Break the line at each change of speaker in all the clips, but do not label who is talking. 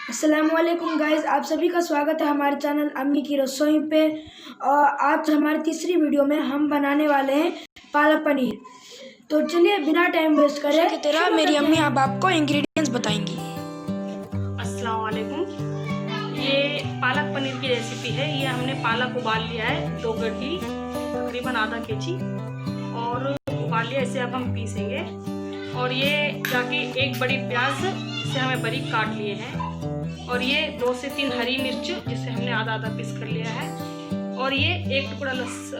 अस्सलामुअलैकुम गाइस, आप सभी का स्वागत है हमारे चैनल अम्मी की रसोई पे। और आज हमारी तीसरी वीडियो में हम बनाने वाले हैं पालक पनीर। तो चलिए बिना टाइम वेस्ट करे
की तरह मेरी अम्मी अब आपको इंग्रेडिएंट्स बताएंगी।
अस्सलाम वालेकुम। ये पालक पनीर की रेसिपी है। ये हमने पालक उबाल लिया है 2 गड्डी, तकरीबन आधा केजी, और उबाल लिया। इसे अब हम पीसेंगे। और ये जाके एक बड़ी प्याज जिसे हमें बारीक काट लिए हैं, और ये 2 से 3 हरी मिर्च जिसे हमने आधा आधा पीस कर लिया है, और ये 1 टुकड़ा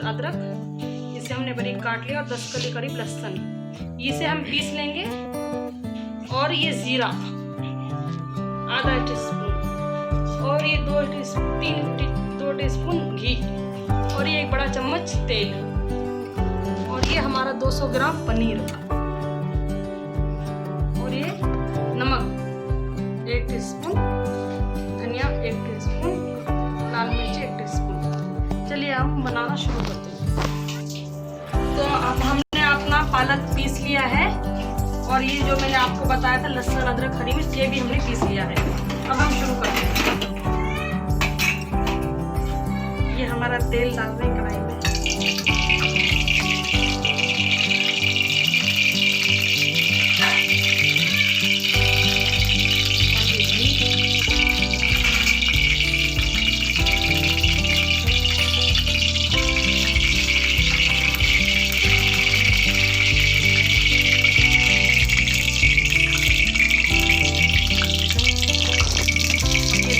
अदरक जिसे हमने बारीक काट लिया, और 10 कली करीब लहसुन, इसे हम पीस लेंगे। और ये जीरा आधा टीस्पून, और ये 2 टीस्पून घी, और ये 1 बड़ा चम्मच तेल, और ये हमारा 200 ग्राम पनीर, और ये नमक 1 टीस्पून, धनिया 1 टीस्पून, लाल मिर्च 1 टीस्पून। चलिए हम बनाना शुरू करते हैं। तो अब हमने अपना पालक पीस लिया है, और ये जो मैंने आपको बताया था लहसुन अदरक हरी मिर्च, ये भी हमने पीस लिया है। अब हम शुरू करते हैं। ये हमारा तेल डाल रहे हैं कढ़ाई में।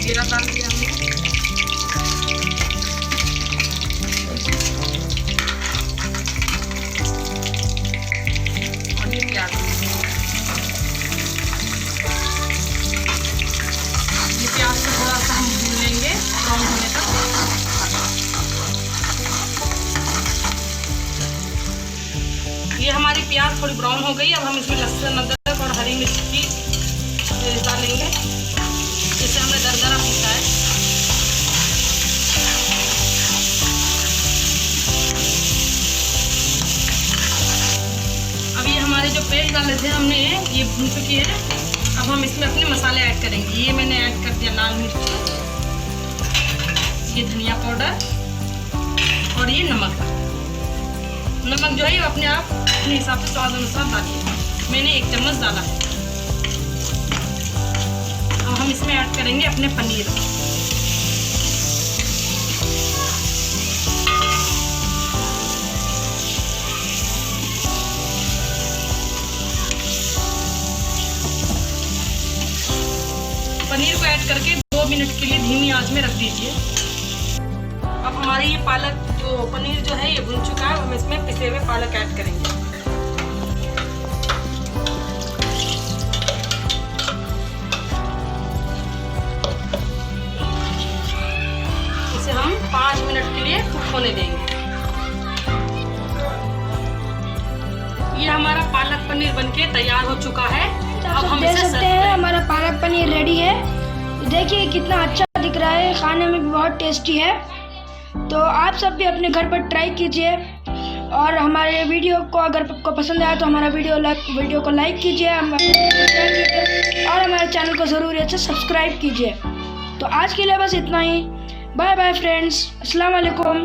जीरा डाल दिया हमने, और ये प्याज, ये प्याज को थोड़ा सा हम भून लेंगे ब्राउन होने तक। ये हमारी प्याज थोड़ी ब्राउन हो गई। अब हम इसमें लहसुन अदरक और हरी मिर्च की पेस्ट डालेंगे, जिसे हमने दरदरा पीसा है। अब ये हमारे जो पेस्ट डाले थे हमने, ये भून चुकी है। अब हम इसमें अपने मसाले ऐड करेंगे। ये मैंने ऐड कर दिया लाल मिर्च, ये धनिया पाउडर, और ये नमक। नमक जो है ये अपने आप अपने हिसाब से स्वाद अनुसार डालिए। मैंने 1 चम्मच डाला है। अब हम इसमें ऐड करेंगे अपने पनीर। पनीर को ऐड करके 2 मिनट के लिए धीमी आंच में रख दीजिए। अब हमारे ये पालक जो पनीर जो है ये भुन चुका है। हम इसमें पिसे हुए पालक ऐड करेंगे। हम 5 मिनट के लिए कुक होने देंगे। ये हमारा पालक पनीर बनके तैयार हो चुका है।
अब हम देख सकते हैं हमारा पालक पनीर रेडी है। देखिए कितना अच्छा दिख रहा है, खाने में भी बहुत टेस्टी है। तो आप सब भी अपने घर पर ट्राई कीजिए, और हमारे वीडियो को अगर आपको पसंद आया तो हमारा वीडियो को लाइक कीजिए, और हमारे चैनल को ज़रूर से सब्सक्राइब कीजिए। तो आज के लिए बस इतना ही। बाय बाय फ्रेंड्स, अस्सलाम वालेकुम।